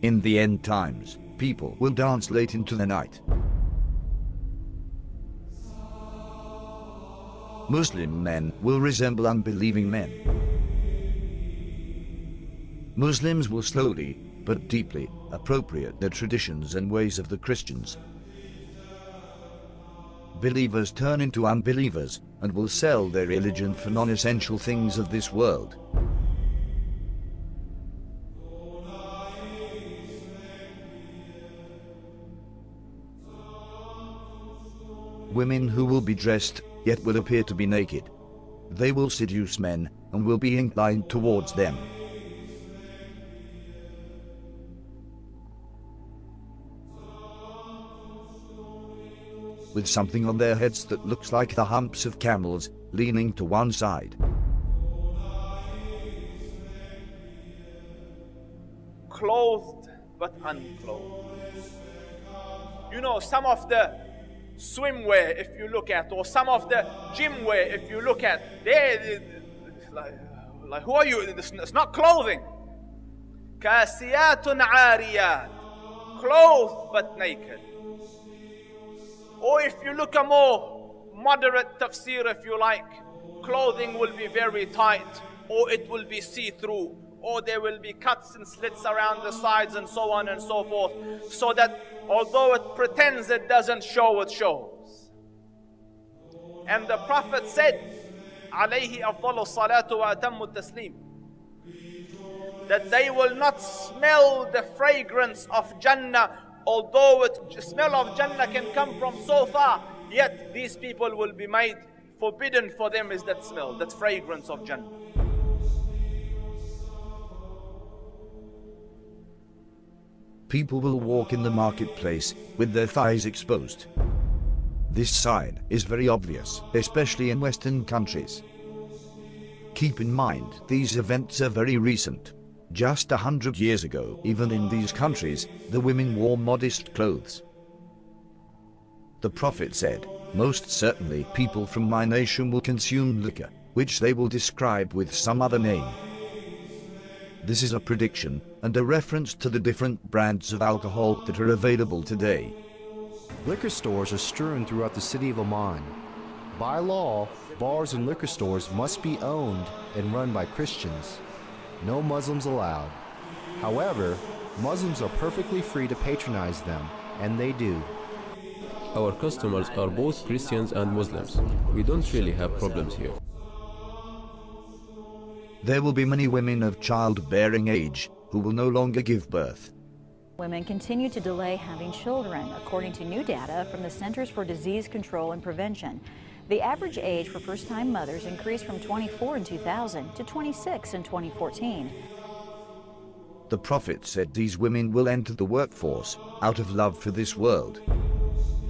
In the end times, people will dance late into the night. Muslim men will resemble unbelieving men. Muslims will slowly, but deeply, appropriate the traditions and ways of the Christians. Believers turn into unbelievers and will sell their religion for non-essential things of this world. Women who will be dressed, yet will appear to be naked. They will seduce men and will be inclined towards them. With something on their heads that looks like the humps of camels, leaning to one side. Clothed but unclothed. You know, some of the swimwear, if you look at, or some of the gym wear, if you look at, they like who are you? It's not clothing. Kasiyatun ariyat, clothed but naked. Or if you look a more moderate tafsir, if you like, clothing will be very tight, or it will be see-through, or there will be cuts and slits around the sides and so on and so forth, so that although it pretends it doesn't show, it shows. And the Prophet said, alayhi afdalu salatu wa atammu taslim, that they will not smell the fragrance of Jannah, although the smell of Jannah can come from so far, yet these people will be made forbidden for them is that smell, that fragrance of Jannah. People will walk in the marketplace with their thighs exposed. This sign is very obvious, especially in Western countries. Keep in mind, these events are very recent. Just 100 years ago, even in these countries, the women wore modest clothes. The Prophet said, "Most certainly people from my nation will consume liquor, which they will describe with some other name." This is a prediction and a reference to the different brands of alcohol that are available today. Liquor stores are strewn throughout the city of Amman. By law, bars and liquor stores must be owned and run by Christians. No Muslims allowed. However, Muslims are perfectly free to patronize them, and they do. Our customers are both Christians and Muslims. We don't really have problems here. There will be many women of childbearing age who will no longer give birth. Women continue to delay having children, according to new data from the Centers for Disease Control and Prevention. The average age for first-time mothers increased from 24 in 2000 to 26 in 2014. The Prophet said these women will enter the workforce out of love for this world.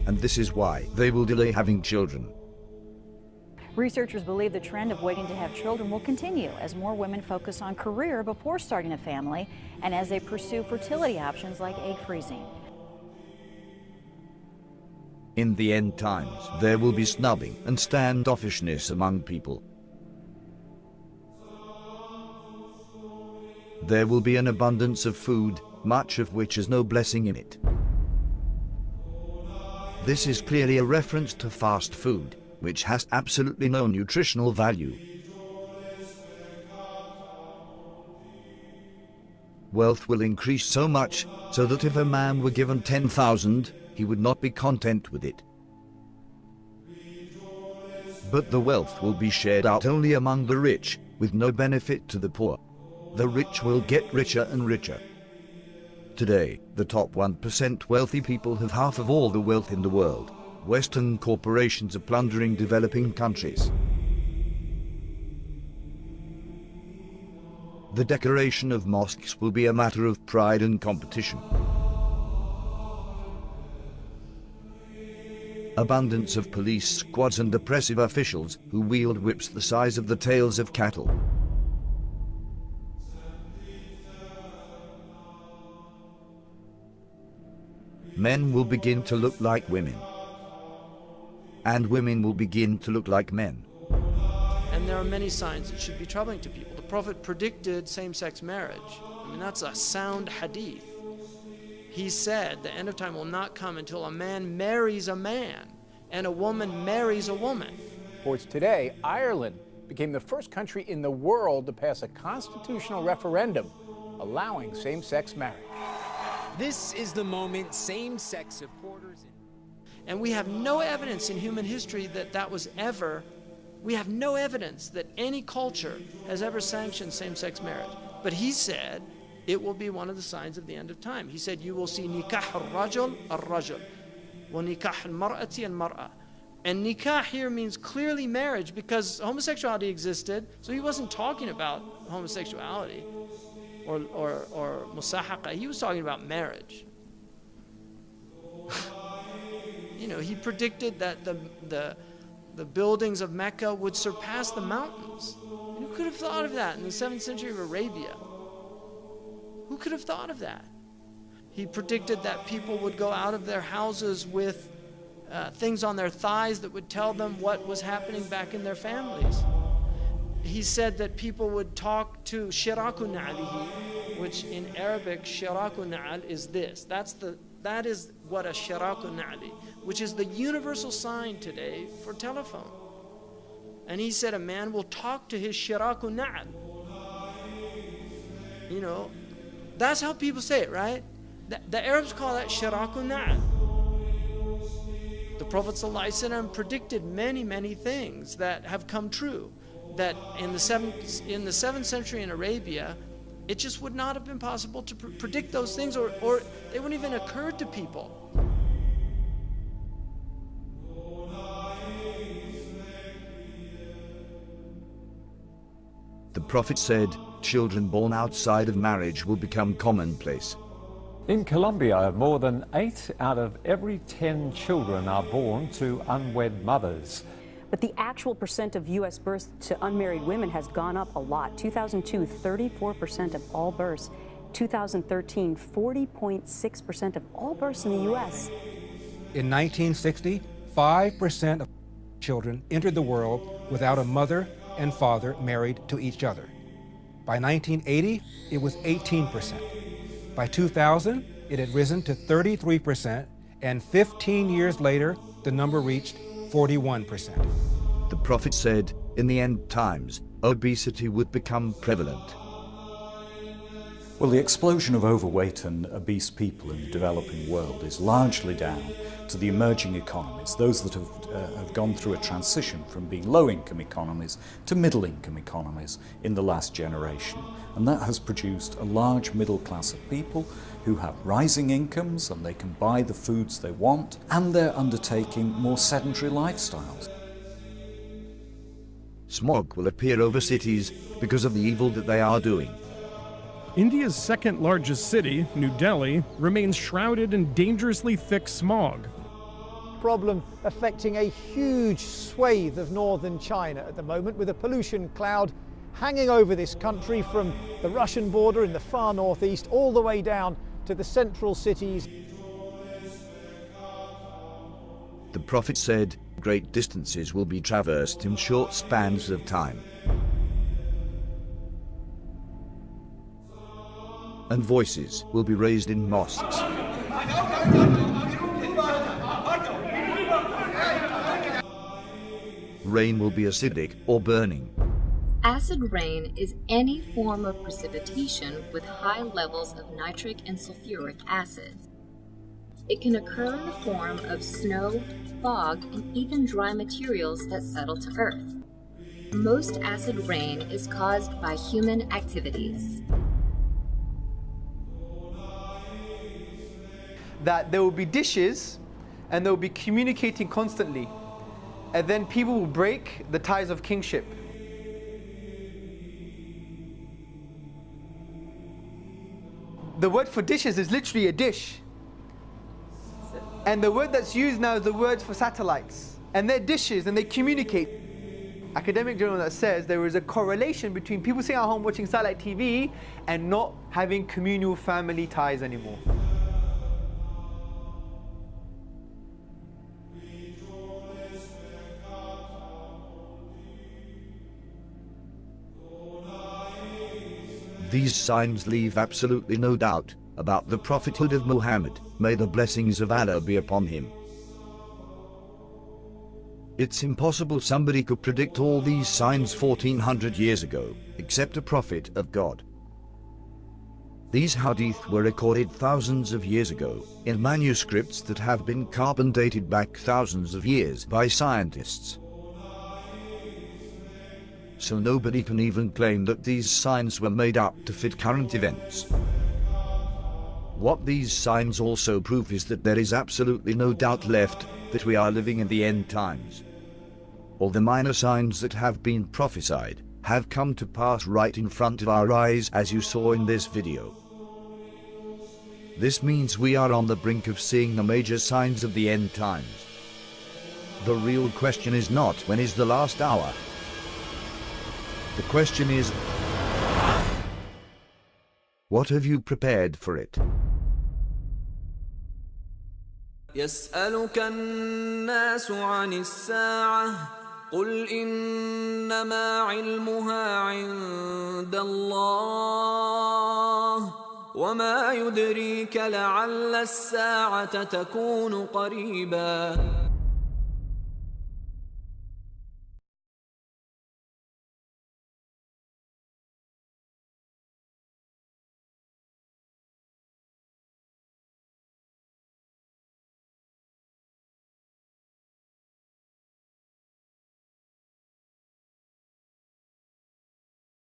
And this is why they will delay having children. Researchers believe the trend of waiting to have children will continue as more women focus on career before starting a family and as they pursue fertility options like egg freezing. In the end times, there will be snubbing and standoffishness among people. There will be an abundance of food, much of which has no blessing in it. This is clearly a reference to fast food, which has absolutely no nutritional value. Wealth will increase so much so that if a man were given 10,000, he would not be content with it. But the wealth will be shared out only among the rich, with no benefit to the poor. The rich will get richer and richer. Today, the top 1% wealthy people have half of all the wealth in the world. Western corporations are plundering developing countries. The decoration of mosques will be a matter of pride and competition. Abundance of police squads and oppressive officials who wield whips the size of the tails of cattle. Men will begin to look like women. And women will begin to look like men. And there are many signs that should be troubling to people. The Prophet predicted same-sex marriage. I mean, that's a sound hadith. He said the end of time will not come until a man marries a man and a woman marries a woman. Sports today, Ireland became the first country in the world to pass a constitutional referendum allowing same-sex marriage. This is the moment same-sex supporters... And we have no evidence in human history that that was ever, we have no evidence that any culture has ever sanctioned same-sex marriage. But he said it will be one of the signs of the end of time. He said you will see nikah al-rajul al-rajul, wa nikah al-mar'ati al-mar'a. And nikah here means clearly marriage because homosexuality existed, so he wasn't talking about homosexuality or musahaqa. He was talking about marriage. You know, he predicted that the buildings of Mecca would surpass the mountains. And who could have thought of that in the 7th century of Arabia? Who could have thought of that? He predicted that people would go out of their houses with things on their thighs that would tell them what was happening back in their families. He said that people would talk to shiraku na'alihi, which in Arabic, shiraku na'al is this. That is what a shiraku na'ali, which is the universal sign today for telephone. And he said a man will talk to his shiraku na'al. You know, that's how people say it, right? The Arabs call that shiraku na'al. The Prophet ﷺ predicted many, many things that have come true. That in the 7th century in Arabia, it just would not have been possible to predict those things, or they wouldn't even occur to people. The Prophet said, children born outside of marriage will become commonplace. In Colombia, more than 8 out of every 10 children are born to unwed mothers. But the actual percent of U.S. births to unmarried women has gone up a lot. 2002, 34% of all births. 2013, 40.6% of all births in the U.S. In 1960, 5% of children entered the world without a mother and father married to each other. By 1980, it was 18%. By 2000, it had risen to 33%, and 15 years later, the number reached 41%. The Prophet said, in the end times, obesity would become prevalent. Well, the explosion of overweight and obese people in the developing world is largely down to the emerging economies, those that have gone through a transition from being low-income economies to middle-income economies in the last generation. And that has produced a large middle class of people who have rising incomes and they can buy the foods they want, and they're undertaking more sedentary lifestyles. Smog will appear over cities because of the evil that they are doing. India's second largest city, New Delhi, remains shrouded in dangerously thick smog. Problem affecting a huge swathe of northern China at the moment, with a pollution cloud hanging over this country from the Russian border in the far northeast all the way down to the central cities. The Prophet said, great distances will be traversed in short spans of time. And voices will be raised in mosques. Rain will be acidic or burning. Acid rain is any form of precipitation with high levels of nitric and sulfuric acids. It can occur in the form of snow, fog, and even dry materials that settle to earth. Most acid rain is caused by human activities. That there will be dishes and they will be communicating constantly, and then people will break the ties of kingship. The word for dishes is literally a dish. And the word that's used now is the word for satellites. And they're dishes and they communicate. Academic journal that says there is a correlation between people sitting at home watching satellite TV and not having communal family ties anymore. These signs leave absolutely no doubt about the prophethood of Muhammad, may the blessings of Allah be upon him. It's impossible somebody could predict all these signs 1400 years ago, except a prophet of God. These hadith were recorded thousands of years ago, in manuscripts that have been carbon dated back thousands of years by scientists. So nobody can even claim that these signs were made up to fit current events. What these signs also prove is that there is absolutely no doubt left that we are living in the end times. All the minor signs that have been prophesied have come to pass right in front of our eyes, as you saw in this video. This means we are on the brink of seeing the major signs of the end times. The real question is not when is the last hour. The question is, what have you prepared for it? يسألك الناس عن الساعة قل إنما علمها عند الله وما يدريك لعل الساعة تكون قريبا